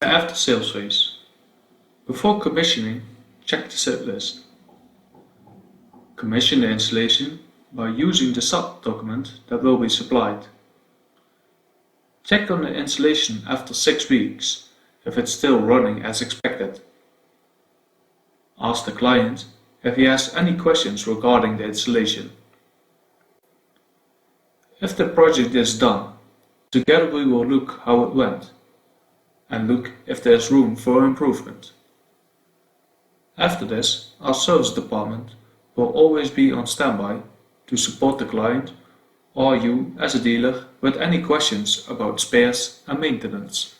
The after-sales phase. Before commissioning, check the set list. Commission the installation by using the SAT document that will be supplied. Check on the installation after 6 weeks if it's still running as expected. Ask the client if he has any questions regarding the installation. If the project is done, together we will look how it went and look if there is room for improvement. After this, our service department will always be on standby to support the client or you as a dealer with any questions about spares and maintenance.